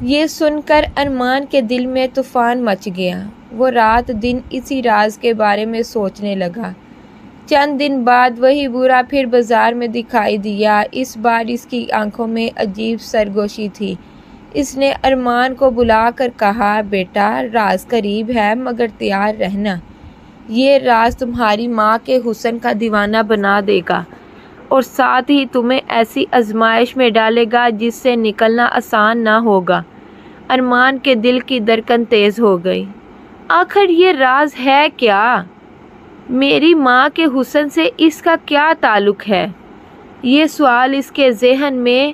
یہ سن کر ارمان کے دل میں طوفان مچ گیا۔ وہ رات دن اسی راز کے بارے میں سوچنے لگا۔ چند دن بعد وہی بورا پھر بازار میں دکھائی دیا۔ اس بار اس کی آنکھوں میں عجیب سرگوشی تھی۔ اس نے ارمان کو بلا کر کہا، بیٹا راز قریب ہے مگر تیار رہنا۔ یہ راز تمہاری ماں کے حسن کا دیوانہ بنا دے گا اور ساتھ ہی تمہیں ایسی آزمائش میں ڈالے گا جس سے نکلنا آسان نہ ہوگا۔ ارمان کے دل کی دھڑکن تیز ہو گئی۔ آخر یہ راز ہے کیا؟ میری ماں کے حسن سے اس کا کیا تعلق ہے؟ یہ سوال اس کے ذہن میں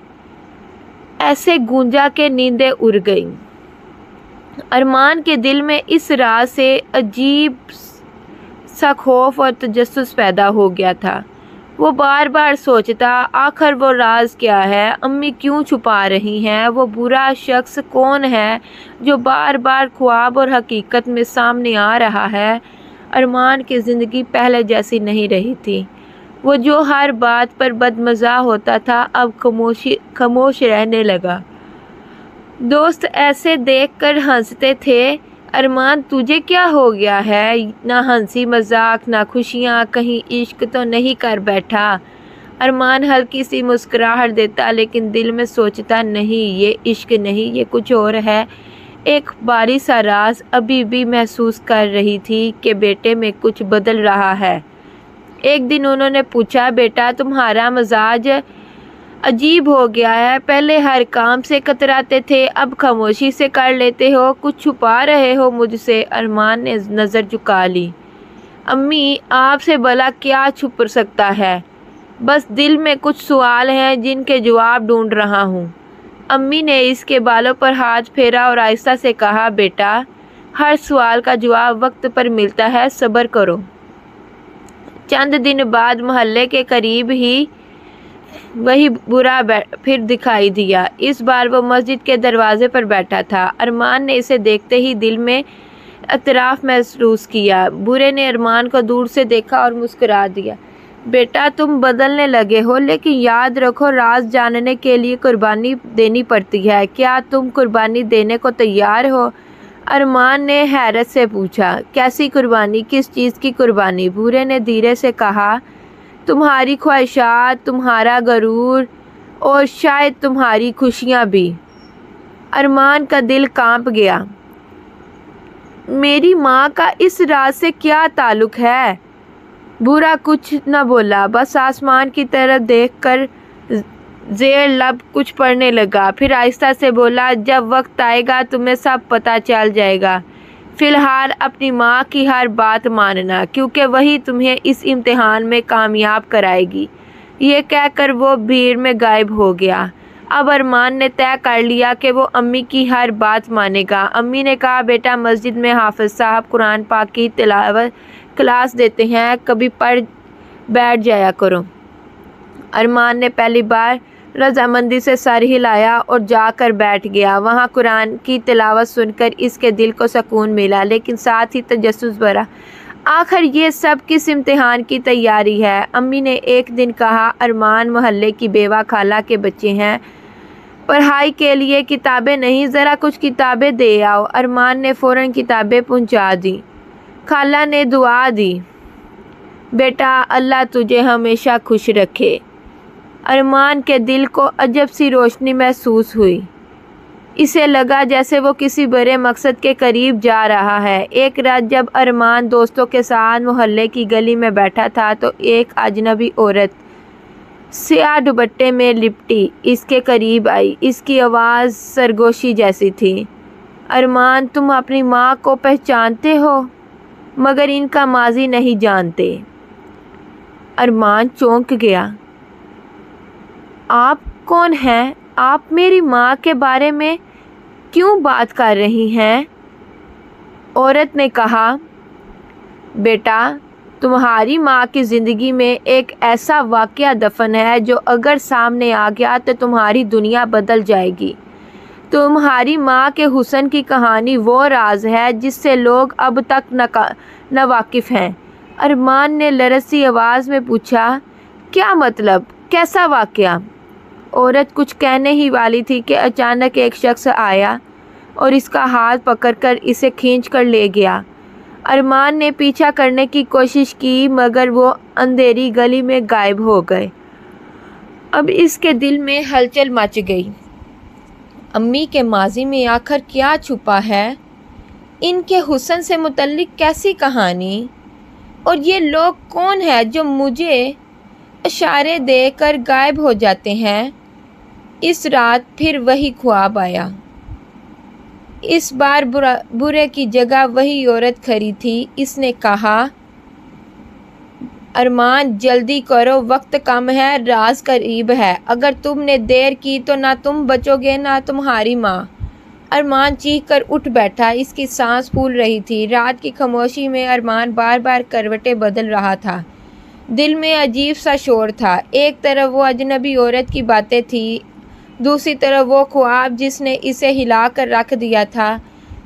ایسے گونجا کہ نیندیں اڑ گئیں۔ ارمان کے دل میں اس راز سے عجیب سا خوف اور تجسس پیدا ہو گیا تھا۔ وہ بار بار سوچتا، آخر وہ راز کیا ہے؟ امی کیوں چھپا رہی ہیں؟ وہ برا شخص کون ہے جو بار بار خواب اور حقیقت میں سامنے آ رہا ہے؟ ارمان کی زندگی پہلے جیسی نہیں رہی تھی۔ وہ جو ہر بات پر بدمزاح ہوتا تھا اب خاموش رہنے لگا۔ دوست ایسے دیکھ کر ہنستے تھے، ارمان تجھے کیا ہو گیا ہے؟ نہ ہنسی مذاق نہ خوشیاں، کہیں عشق تو نہیں کر بیٹھا؟ ارمان ہلکی سی مسکراہٹ دیتا لیکن دل میں سوچتا، نہیں یہ عشق نہیں، یہ کچھ اور ہے۔ ایک باری سا راز ابھی بھی محسوس کر رہی تھی کہ بیٹے میں کچھ بدل رہا ہے۔ ایک دن انہوں نے پوچھا، بیٹا تمہارا مزاج عجیب ہو گیا ہے، پہلے ہر کام سے کتراتے تھے اب خاموشی سے کر لیتے ہو، کچھ چھپا رہے ہو مجھ سے؟ ارمان نے نظر جھکا لی۔ امی آپ سے بھلا کیا چھپ سکتا ہے؟ بس دل میں کچھ سوال ہیں جن کے جواب ڈھونڈ رہا ہوں۔ امی نے اس کے بالوں پر ہاتھ پھیرا اور آہستہ سے کہا، بیٹا ہر سوال کا جواب وقت پر ملتا ہے، صبر کرو۔ چند دن بعد محلے کے قریب ہی وہی برا پھر دکھائی دیا۔ اس بار وہ مسجد کے دروازے پر بیٹھا تھا۔ ارمان نے اسے دیکھتے ہی دل میں اضطراب محسوس کیا۔ برے نے ارمان کو دور سے دیکھا اور مسکرا دیا، بیٹا تم بدلنے لگے ہو لیکن یاد رکھو راز جاننے کے لیے قربانی دینی پڑتی ہے۔ کیا تم قربانی دینے کو تیار ہو؟ ارمان نے حیرت سے پوچھا، کیسی قربانی؟ کس چیز کی قربانی؟ برے نے دھیرے سے کہا، تمہاری خواہشات، تمہارا غرور اور شاید تمہاری خوشیاں بھی۔ ارمان کا دل کانپ گیا۔ میری ماں کا اس راز سے کیا تعلق ہے؟ برا کچھ نہ بولا، بس آسمان کی طرف دیکھ کر زیر لب کچھ پڑھنے لگا، پھر آہستہ سے بولا، جب وقت آئے گا تمہیں سب پتہ چل جائے گا، فی الحال اپنی ماں کی ہر بات ماننا کیونکہ وہی تمہیں اس امتحان میں کامیاب کرائے گی۔ یہ کہہ کر وہ بھیڑ میں غائب ہو گیا۔ اب ارمان نے طے کر لیا کہ وہ امی کی ہر بات مانے گا۔ امی نے کہا، بیٹا مسجد میں حافظ صاحب قرآن پاک کی تلاوت کلاس دیتے ہیں، کبھی پڑھ بیٹھ جایا کرو۔ ارمان نے پہلی بار رضامندی سے سر ہلایا اور جا کر بیٹھ گیا۔ وہاں قرآن کی تلاوت سن کر اس کے دل کو سکون ملا لیکن ساتھ ہی تجسس بھرا۔ آخر یہ سب کس امتحان کی تیاری ہے؟ امی نے ایک دن کہا، ارمان محلے کی بیوہ خالہ کے بچے ہیں، پڑھائی کے لیے کتابیں نہیں، ذرا کچھ کتابیں دے آؤ۔ ارمان نے فوراً کتابیں پہنچا دیں۔ خالہ نے دعا دی، بیٹا اللہ تجھے ہمیشہ خوش رکھے۔ ارمان کے دل کو عجب سی روشنی محسوس ہوئی۔ اسے لگا جیسے وہ کسی بڑے مقصد کے قریب جا رہا ہے۔ ایک رات جب ارمان دوستوں کے ساتھ محلے کی گلی میں بیٹھا تھا تو ایک اجنبی عورت سیاہ دوپٹے میں لپٹی اس کے قریب آئی۔ اس کی آواز سرگوشی جیسی تھی، ارمان تم اپنی ماں کو پہچانتے ہو مگر ان کا ماضی نہیں جانتے۔ ارمان چونک گیا، آپ کون ہیں؟ آپ میری ماں کے بارے میں کیوں بات کر رہی ہیں؟ عورت نے کہا، بیٹا تمہاری ماں کی زندگی میں ایک ایسا واقعہ دفن ہے جو اگر سامنے آ گیا تو تمہاری دنیا بدل جائے گی۔ تمہاری ماں کے حسن کی کہانی وہ راز ہے جس سے لوگ اب تک نہ واقف ہیں۔ ارمان نے لرزتی آواز میں پوچھا، کیا مطلب؟ کیسا واقعہ؟ عورت کچھ کہنے ہی والی تھی کہ اچانک ایک شخص آیا اور اس کا ہاتھ پکڑ کر اسے کھینچ کر لے گیا۔ ارمان نے پیچھا کرنے کی کوشش کی مگر وہ اندھیری گلی میں غائب ہو گئے۔ اب اس کے دل میں ہلچل مچ گئی۔ امی کے ماضی میں آخر کیا چھپا ہے؟ ان کے حسن سے متعلق کیسی کہانی؟ اور یہ لوگ کون ہیں جو مجھے اشارے دے کر غائب ہو جاتے ہیں؟ اس رات پھر وہی خواب آیا۔ اس بار برے کی جگہ وہی عورت کھڑی تھی۔ اس نے کہا، ارمان جلدی کرو، وقت کم ہے، راز قریب ہے، اگر تم نے دیر کی تو نہ تم بچو گے نہ تمہاری ماں۔ ارمان چیخ کر اٹھ بیٹھا، اس کی سانس پھول رہی تھی۔ رات کی خاموشی میں ارمان بار بار کروٹیں بدل رہا تھا۔ دل میں عجیب سا شور تھا۔ ایک طرف وہ اجنبی عورت کی باتیں تھیں، دوسری طرف وہ خواب جس نے اسے ہلا کر رکھ دیا تھا۔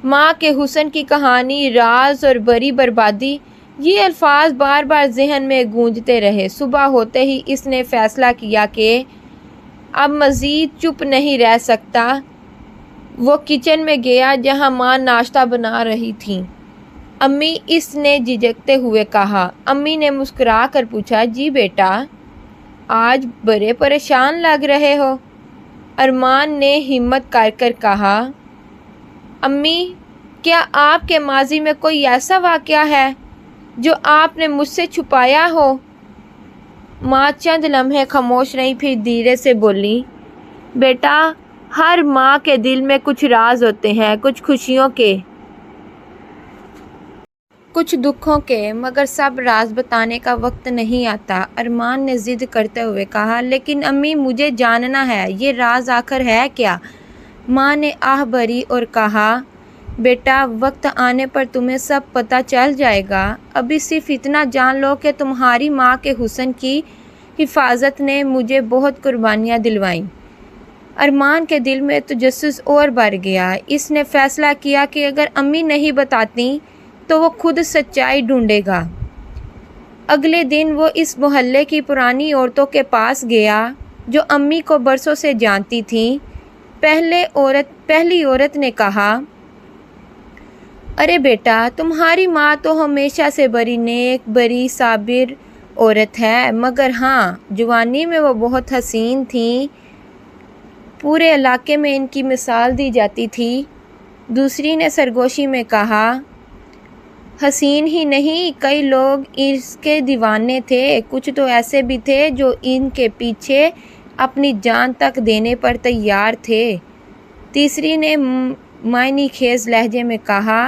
ماں کے حسن کی کہانی، راز اور بڑی بربادی، یہ الفاظ بار بار ذہن میں گونجتے رہے۔ صبح ہوتے ہی اس نے فیصلہ کیا کہ اب مزید چپ نہیں رہ سکتا۔ وہ کچن میں گیا جہاں ماں ناشتہ بنا رہی تھیں۔ امی، اس نے جھجکتے ہوئے کہا۔ امی نے مسکرا کر پوچھا، جی بیٹا، آج بڑے پریشان لگ رہے ہو۔ ارمان نے ہمت کر کر کہا، امی، کیا آپ کے ماضی میں کوئی ایسا واقعہ ہے جو آپ نے مجھ سے چھپایا ہو؟ ماں چند لمحے خاموش رہیں، پھر دھیرے سے بولی، بیٹا، ہر ماں کے دل میں کچھ راز ہوتے ہیں، کچھ خوشیوں کے، کچھ دکھوں کے، مگر سب راز بتانے کا وقت نہیں آتا۔ ارمان نے ضد کرتے ہوئے کہا، لیکن امی، مجھے جاننا ہے، یہ راز آخر ہے کیا؟ ماں نے آہ بھری اور کہا، بیٹا، وقت آنے پر تمہیں سب پتہ چل جائے گا۔ ابھی صرف اتنا جان لو کہ تمہاری ماں کے حسن کی حفاظت نے مجھے بہت قربانیاں دلوائیں۔ ارمان کے دل میں تجسس اور بڑھ گیا۔ اس نے فیصلہ کیا کہ اگر امی نہیں بتاتی تو وہ خود سچائی ڈھونڈے گا۔ اگلے دن وہ اس محلے کی پرانی عورتوں کے پاس گیا جو امی کو برسوں سے جانتی تھیں۔ پہلی عورت نے کہا، ارے بیٹا، تمہاری ماں تو ہمیشہ سے بڑی نیک، بڑی صابر عورت ہے، مگر ہاں، جوانی میں وہ بہت حسین تھیں، پورے علاقے میں ان کی مثال دی جاتی تھی۔ دوسری نے سرگوشی میں کہا، حسین ہی نہیں، کئی لوگ اس کے دیوانے تھے، کچھ تو ایسے بھی تھے جو ان کے پیچھے اپنی جان تک دینے پر تیار تھے۔ تیسری نے معنی خیز لہجے میں کہا،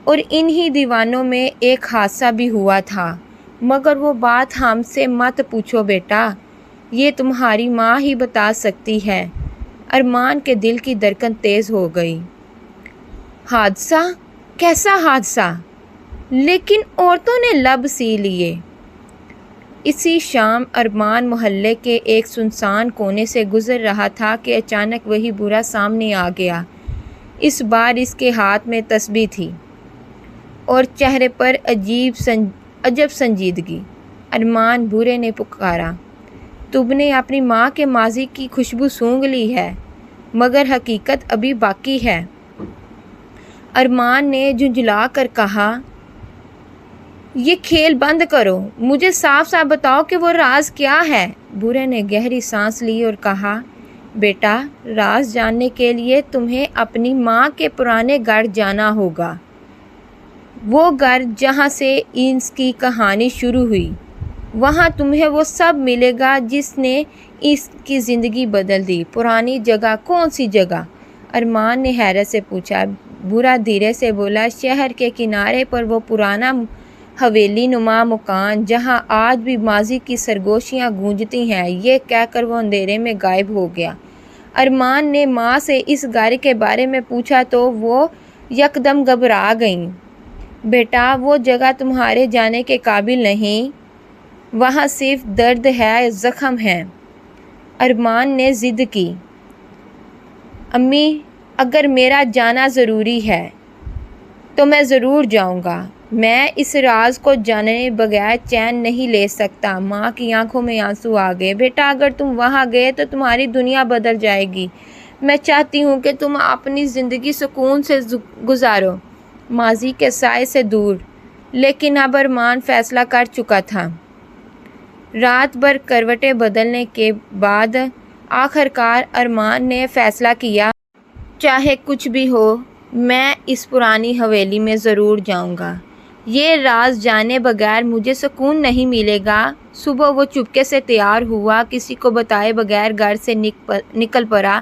اور انہی دیوانوں میں ایک حادثہ بھی ہوا تھا، مگر وہ بات ہم سے مت پوچھو بیٹا، یہ تمہاری ماں ہی بتا سکتی ہے۔ ارمان کے دل کی دھڑکن تیز ہو گئی۔ حادثہ؟ کیسا حادثہ؟ لیکن عورتوں نے لب سی لیے۔ اسی شام ارمان محلے کے ایک سنسان کونے سے گزر رہا تھا کہ اچانک وہی برا سامنے آ گیا۔ اس بار اس کے ہاتھ میں تسبیح تھی اور چہرے پر عجب سنجیدگی۔ ارمان، برے نے پکارا، تم نے اپنی ماں کے ماضی کی خوشبو سونگھ لی ہے، مگر حقیقت ابھی باقی ہے۔ ارمان نے جھنجھلا کر کہا، یہ کھیل بند کرو، مجھے صاف صاف بتاؤ کہ وہ راز کیا ہے۔ برے نے گہری سانس لی اور کہا، بیٹا، راز جاننے کے لیے تمہیں اپنی ماں کے پرانے گھر جانا ہوگا، وہ گھر جہاں سے اس کی کہانی شروع ہوئی۔ وہاں تمہیں وہ سب ملے گا جس نے اس کی زندگی بدل دی۔ پرانی جگہ؟ کون سی جگہ؟ ارمان نے حیرت سے پوچھا۔ برا دھیرے سے بولا، شہر کے کنارے پر وہ پرانا حویلی نما مکان جہاں آج بھی ماضی کی سرگوشیاں گونجتی ہیں۔ یہ کہہ کر وہ اندھیرے میں غائب ہو گیا۔ ارمان نے ماں سے اس گھر کے بارے میں پوچھا تو وہ یکدم گھبرا گئیں۔ بیٹا، وہ جگہ تمہارے جانے کے قابل نہیں، وہاں صرف درد ہے، زخم ہے۔ ارمان نے ضد کی، امی، اگر میرا جانا ضروری ہے تو میں ضرور جاؤں گا، میں اس راز کو جانے بغیر چین نہیں لے سکتا۔ ماں کی آنکھوں میں آنسو آ گئے۔ بیٹا، اگر تم وہاں گئے تو تمہاری دنیا بدل جائے گی۔ میں چاہتی ہوں کہ تم اپنی زندگی سکون سے گزارو، ماضی کے سائے سے دور۔ لیکن اب ارمان فیصلہ کر چکا تھا۔ رات بھر کروٹیں بدلنے کے بعد آخر کار ارمان نے فیصلہ کیا، چاہے کچھ بھی ہو، میں اس پرانی حویلی میں ضرور جاؤں گا۔ یہ راز جانے بغیر مجھے سکون نہیں ملے گا۔ صبح وہ چپکے سے تیار ہوا، کسی کو بتائے بغیر گھر سے نکل پڑا۔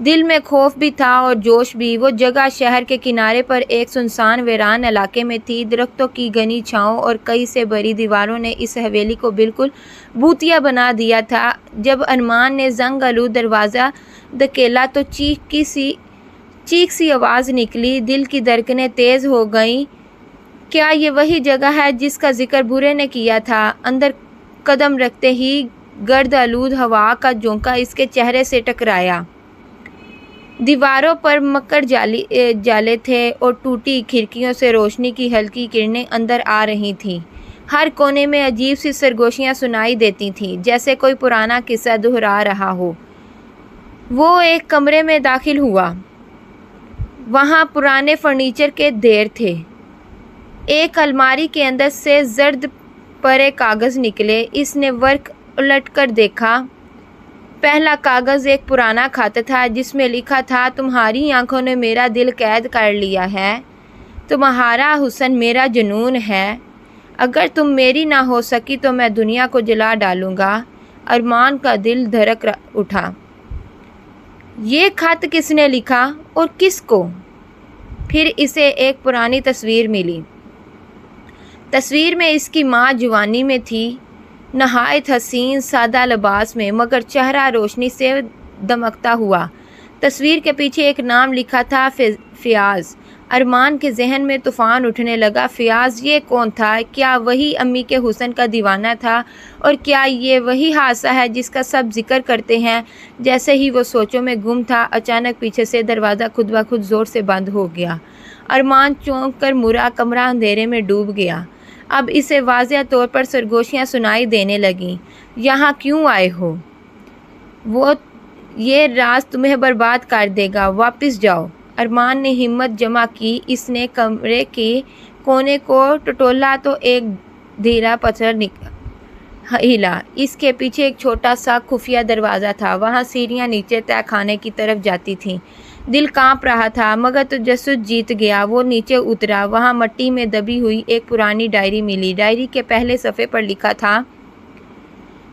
دل میں خوف بھی تھا اور جوش بھی۔ وہ جگہ شہر کے کنارے پر ایک سنسان ویران علاقے میں تھی۔ درختوں کی گھنی چھاؤں اور کئی سے بھری دیواروں نے اس حویلی کو بالکل بھوتیا بنا دیا تھا۔ جب ارمان نے زنگ آلود دروازہ دھکیلا تو چیخ سی آواز نکلی۔ دل کی دھڑکنیں تیز ہو گئیں۔ کیا یہ وہی جگہ ہے جس کا ذکر بھورے نے کیا تھا؟ اندر قدم رکھتے ہی گرد آلود ہوا کا جھونکا اس کے چہرے سے ٹکرایا۔ دیواروں پر مکڑ جالے تھے اور ٹوٹی کھڑکیوں سے روشنی کی ہلکی کرنیں اندر آ رہی تھیں۔ ہر کونے میں عجیب سی سرگوشیاں سنائی دیتی تھیں، جیسے کوئی پرانا قصہ دہرا رہا ہو۔ وہ ایک کمرے میں داخل ہوا۔ وہاں پرانے فرنیچر کے ڈھیر تھے۔ ایک الماری کے اندر سے زرد پرے کاغذ نکلے۔ اس نے ورق الٹ کر دیکھا۔ پہلا کاغذ ایک پرانا خط تھا جس میں لکھا تھا، تمہاری آنکھوں نے میرا دل قید کر لیا ہے، تمہارا حسن میرا جنون ہے، اگر تم میری نہ ہو سکی تو میں دنیا کو جلا ڈالوں گا۔ ارمان کا دل دھڑک اٹھا۔ یہ خط کس نے لکھا اور کس کو؟ پھر اسے ایک پرانی تصویر ملی۔ تصویر میں اس کی ماں جوانی میں تھی، نہایت حسین سادہ لباس میں، مگر چہرہ روشنی سے دمکتا ہوا۔ تصویر کے پیچھے ایک نام لکھا تھا، فیاض۔ ارمان کے ذہن میں طوفان اٹھنے لگا۔ فیاض یہ کون تھا؟ کیا وہی امی کے حسن کا دیوانہ تھا؟ اور کیا یہ وہی حادثہ ہے جس کا سب ذکر کرتے ہیں؟ جیسے ہی وہ سوچوں میں گم تھا، اچانک پیچھے سے دروازہ خود بخود زور سے بند ہو گیا۔ ارمان چونک کر مرا، کمرہ اندھیرے میں ڈوب گیا۔ اب اسے واضح طور پر سرگوشیاں سنائی دینے لگیں۔ یہاں کیوں آئے ہو؟ یہ راز تمہیں برباد کر دے گا، واپس جاؤ۔ ارمان نے ہمت جمع کی۔ اس نے کمرے کے کونے کو ٹٹولا تو ایک دھیرا پتھر ہلا۔ اس کے پیچھے ایک چھوٹا سا خفیہ دروازہ تھا۔ وہاں سیڑھیاں نیچے تہہ خانے کی طرف جاتی تھیں۔ دل کانپ رہا تھا مگر تجسس جیت گیا۔ وہ نیچے اترا۔ وہاں مٹی میں دبی ہوئی ایک پرانی ڈائری ملی۔ ڈائری کے پہلے صفحے پر لکھا تھا،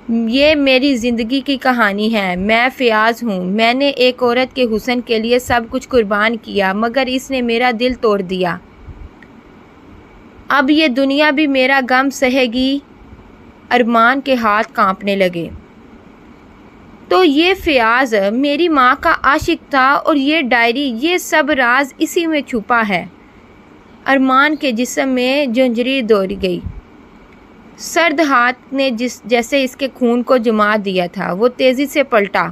یہ میری زندگی کی کہانی ہے۔ میں فیاض ہوں۔ میں نے ایک عورت کے حسن کے لیے سب کچھ قربان کیا مگر اس نے میرا دل توڑ دیا۔ اب یہ دنیا بھی میرا غم سہے گی۔ ارمان کے ہاتھ کانپنے لگے۔ تو یہ فیاض میری ماں کا عاشق تھا اور یہ ڈائری، یہ سب راز اسی میں چھپا ہے۔ ارمان کے جسم میں جھنجھری دوڑ گئی۔ سرد ہاتھ نے جیسے اس کے خون کو جما دیا تھا۔ وہ تیزی سے پلٹا۔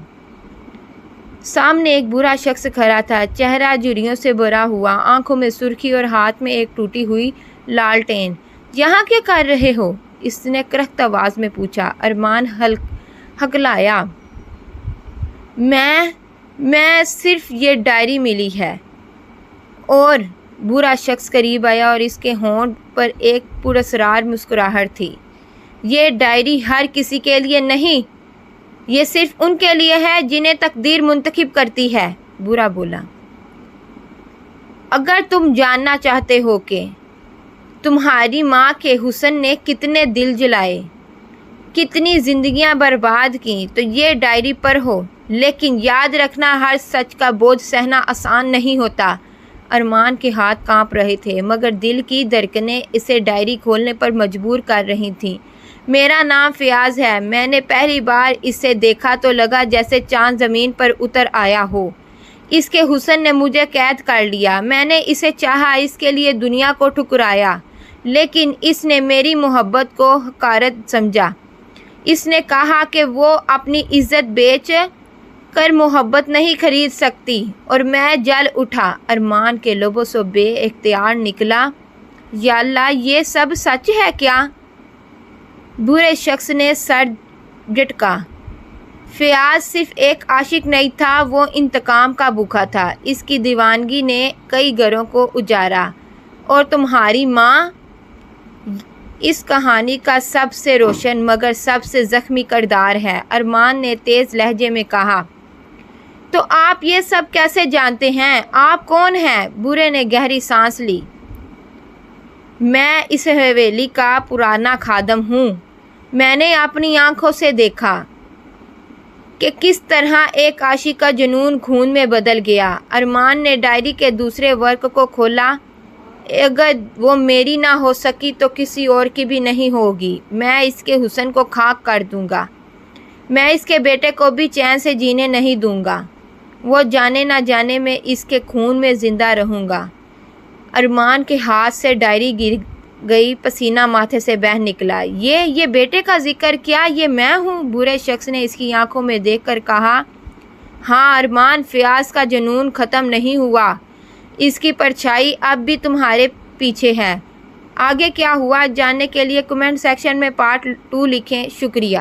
سامنے ایک برا شخص کھڑا تھا، چہرہ جھریوں سے بھرا ہوا، آنکھوں میں سرخی اور ہاتھ میں ایک ٹوٹی ہوئی لالٹین۔ یہاں کیا کر رہے ہو؟ اس نے کرخت آواز میں پوچھا۔ ارمان ہکلایا، میں صرف یہ ڈائری ملی ہے۔ اور برا شخص قریب آیا اور اس کے ہونٹ پر ایک پراسرار مسکراہٹ تھی۔ یہ ڈائری ہر کسی کے لیے نہیں، یہ صرف ان کے لیے ہے جنہیں تقدیر منتخب کرتی ہے، برا بولا۔ اگر تم جاننا چاہتے ہو کہ تمہاری ماں کے حسن نے کتنے دل جلائے، کتنی زندگیاں برباد کیں، تو یہ ڈائری پڑھو۔ لیکن یاد رکھنا، ہر سچ کا بوجھ سہنا آسان نہیں ہوتا۔ ارمان کے ہاتھ کانپ رہے تھے مگر دل کی دھڑکنیں اسے ڈائری کھولنے پر مجبور کر رہی تھیں۔ میرا نام فیاض ہے۔ میں نے پہلی بار اسے دیکھا تو لگا جیسے چاند زمین پر اتر آیا ہو۔ اس کے حسن نے مجھے قید کر لیا۔ میں نے اسے چاہا، اس کے لیے دنیا کو ٹھکرایا، لیکن اس نے میری محبت کو حقارت سمجھا۔ اس نے کہا کہ وہ اپنی عزت بیچ کر محبت نہیں خرید سکتی، اور میں جل اٹھا۔ ارمان کے لبوں سے بے اختیار نکلا، یا اللہ یہ سب سچ ہے کیا؟ برے شخص نے سر جھٹکا۔ فیاض صرف ایک عاشق نہیں تھا، وہ انتقام کا بھوکا تھا۔ اس کی دیوانگی نے کئی گھروں کو اجاڑا، اور تمہاری ماں اس کہانی کا سب سے روشن مگر سب سے زخمی کردار ہے۔ ارمان نے تیز لہجے میں کہا۔ تو آپ یہ سب کیسے جانتے ہیں؟ آپ کون ہیں؟ برے نے گہری سانس لی۔ میں اس حویلی کا پرانا خادم ہوں۔ میں نے اپنی آنکھوں سے دیکھا کہ کس طرح ایک عاشق کا جنون خون میں بدل گیا۔ ارمان نے ڈائری کے دوسرے ورق کو کھولا۔ اگر وہ میری نہ ہو سکی تو کسی اور کی بھی نہیں ہوگی۔ میں اس کے حسن کو خاک کر دوں گا۔ میں اس کے بیٹے کو بھی چین سے جینے نہیں دوں گا۔ وہ جانے نہ جانے میں اس کے خون میں زندہ رہوں گا۔ ارمان کے ہاتھ سے ڈائری گر گئی، پسینہ ماتھے سے بہہ نکلا۔ یہ بیٹے کا ذکر کیا؟ یہ میں ہوں؟ برے شخص نے اس کی آنکھوں میں دیکھ کر کہا۔ ہاں ارمان، فیاض کا جنون ختم نہیں ہوا، اس کی پرچھائی اب بھی تمہارے پیچھے ہے۔ آگے کیا ہوا جاننے کے لیے کمنٹ سیکشن میں پارٹ 2 لکھیں۔ شکریہ۔